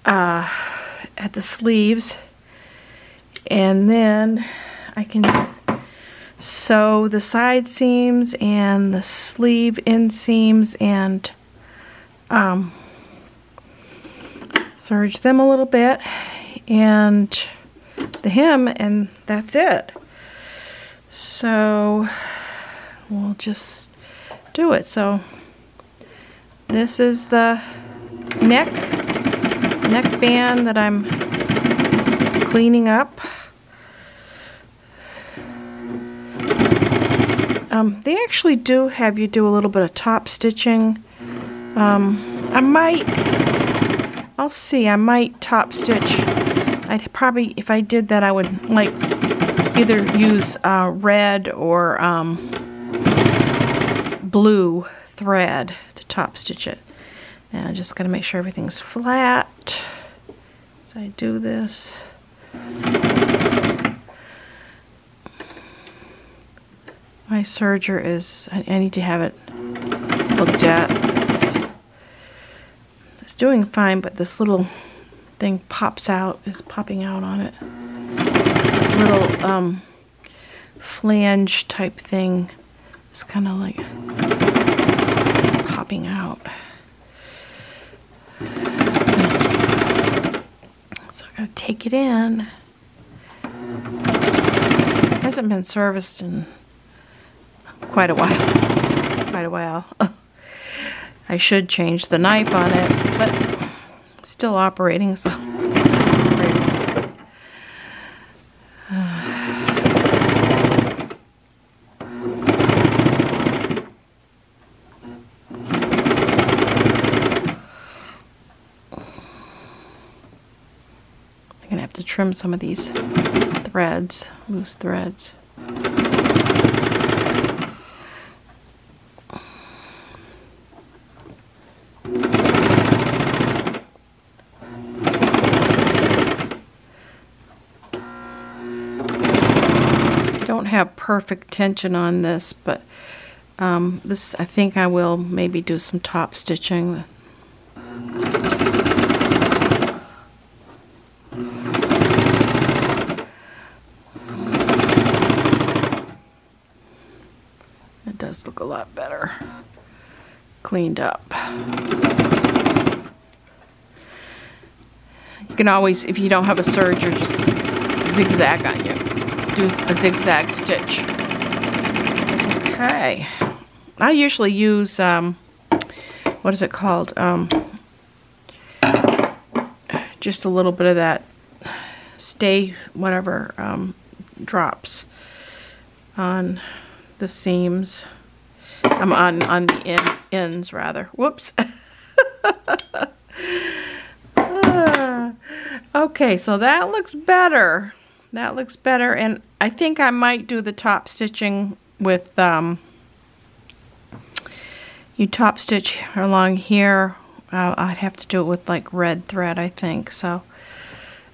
at the sleeves, and then I can sew the side seams and the sleeve inseams and serge them a little bit, and the hem, and that's it. So we'll just do it. So this is the neckband that I'm cleaning up. They actually do have you do a little bit of top stitching. I'll see, I might top stitch. I'd probably, if I did that, I would like either use red or blue thread to top stitch it. And I just gotta make sure everything's flat as I do this. My serger is, I need to have it looked at. It's doing fine, but this little thing is popping out on it. This little flange type thing is kind of like popping out. So I gotta take it in. It hasn't been serviced in quite a while. I should change the knife on it, but it's still operating, so I'm gonna have to trim some of these threads, loose threads. Have perfect tension on this, but this, I think I will maybe do some top stitching. It does look a lot better cleaned up. You can always, if you don't have a serger, just zigzag on you. Do a zigzag stitch. Okay. I usually use, what is it called? Just a little bit of that drops on the seams. On the ends rather. Whoops. Okay, so that looks better. That looks better, and I think I might do the top stitching with, you top stitch along here. I'd have to do it with like red thread, I think, so.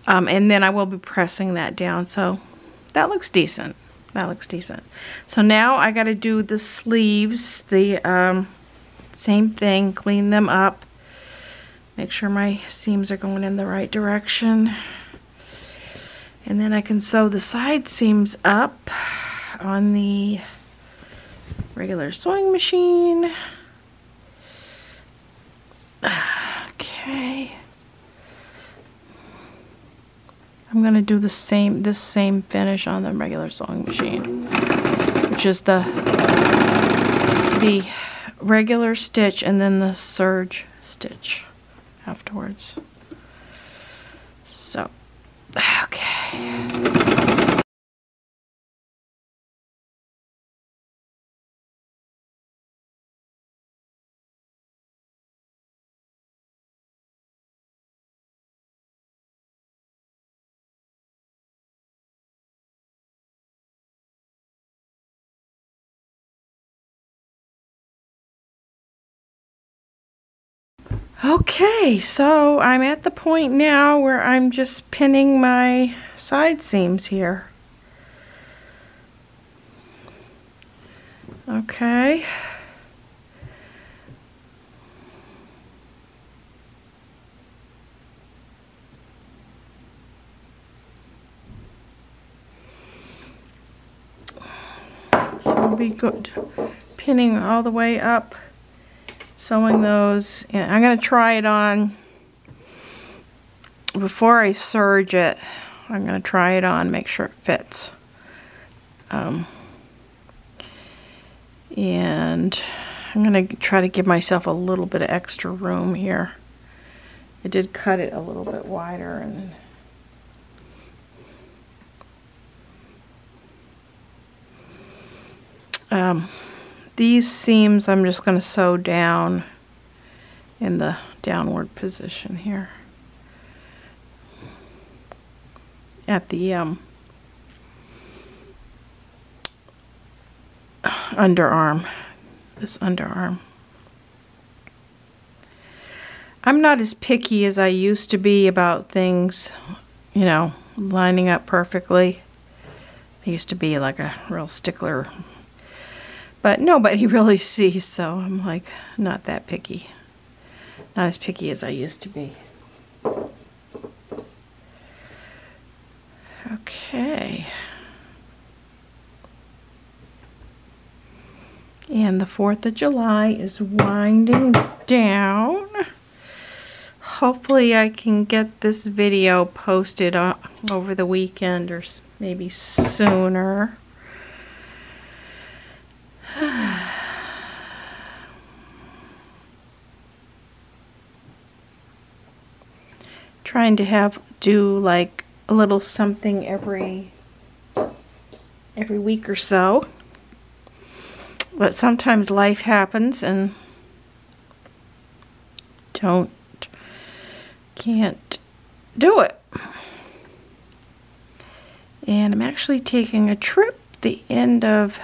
And then I will be pressing that down, so that looks decent. That looks decent. So now I gotta do the sleeves, the same thing, clean them up. Make sure my seams are going in the right direction. And then I can sew the side seams up on the regular sewing machine. Okay. I'm gonna do this same finish on the regular sewing machine, which is the regular stitch and then the serge stitch afterwards. So, okay. Okay, so I'm at the point now where I'm just pinning my side seams here. Okay. So we'll be good pinning all the way up, sewing those. And I'm going to try it on before I serge it. I'm going to try it on, make sure it fits. And I'm going to try to give myself a little bit of extra room here. I did cut it a little bit wider, and these seams I'm just going to sew down in the downward position here at the underarm, this underarm. I'm not as picky as I used to be about things, you know, lining up perfectly. I used to be like a real stickler, but nobody really sees, so I'm like not that picky. Not as picky as I used to be. Okay. And the 4th of July is winding down. Hopefully I can get this video posted over the weekend or maybe sooner. Trying to do like a little something every week or so. But sometimes life happens and can't do it. And I'm actually taking a trip the end of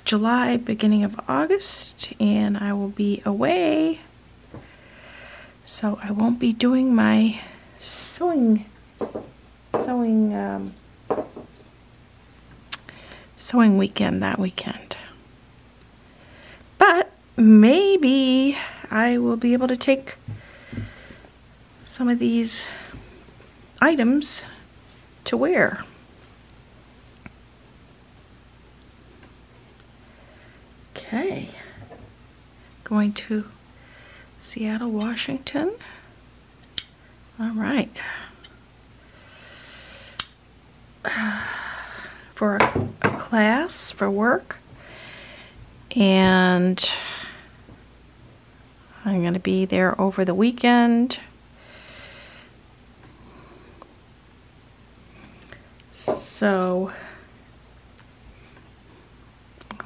July, beginning of August, and I will be away. So I won't be doing my sewing weekend that weekend. But maybe I will be able to take some of these items to wear. Okay. Going to Seattle, Washington. All right. For a class for work, and I'm going to be there over the weekend. So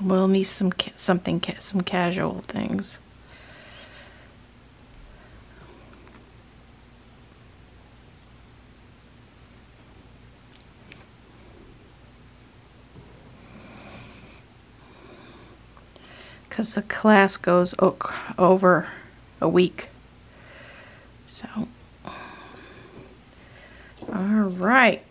we'll need some casual things. Because the class goes over a week. So, all right.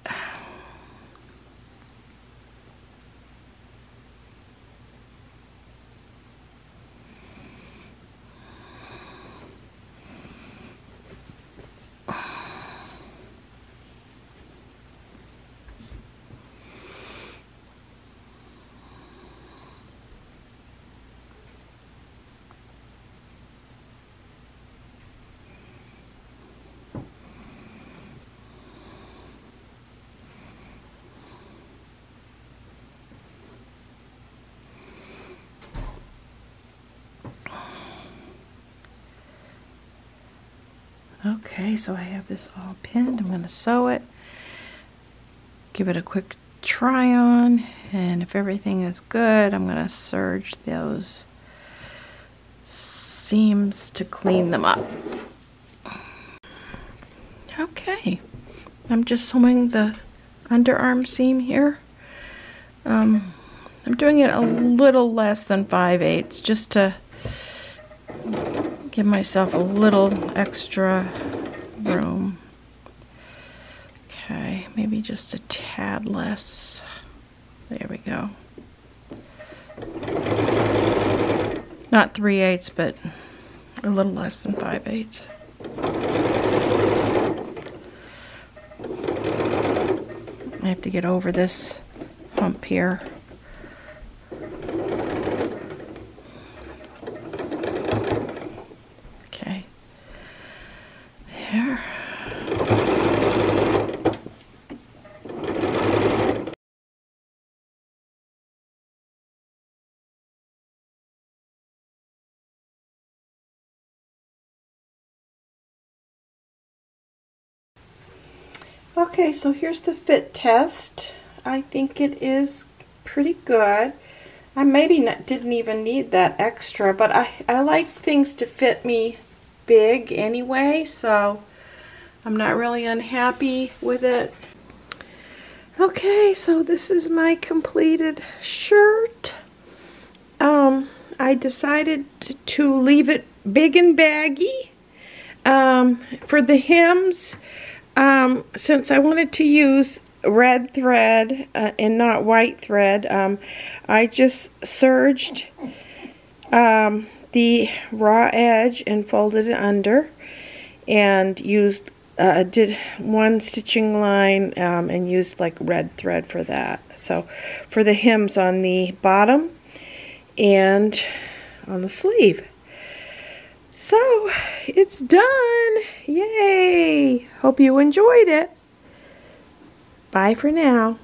Okay, so I have this all pinned. I'm going to sew it, give it a quick try on, and if everything is good, I'm going to serge those seams to clean them up. Okay, I'm just sewing the underarm seam here. I'm doing it a little less than 5/8 just to give myself a little extra room. Okay, maybe just a tad less. There we go. Not 3/8, but a little less than 5/8. I have to get over this hump here. Okay. There. Okay, so here's the fit test. I think it is pretty good. I maybe didn't even need that extra, but I like things to fit me big anyway, so I'm not really unhappy with it. Okay, so this is my completed shirt. I decided to leave it big and baggy. For the hems, since I wanted to use red thread and not white thread, I just serged the raw edge and folded it under, and used did one stitching line and used like red thread for that. So for the hems on the bottom and on the sleeve. So it's done. Yay! Hope you enjoyed it. Bye for now.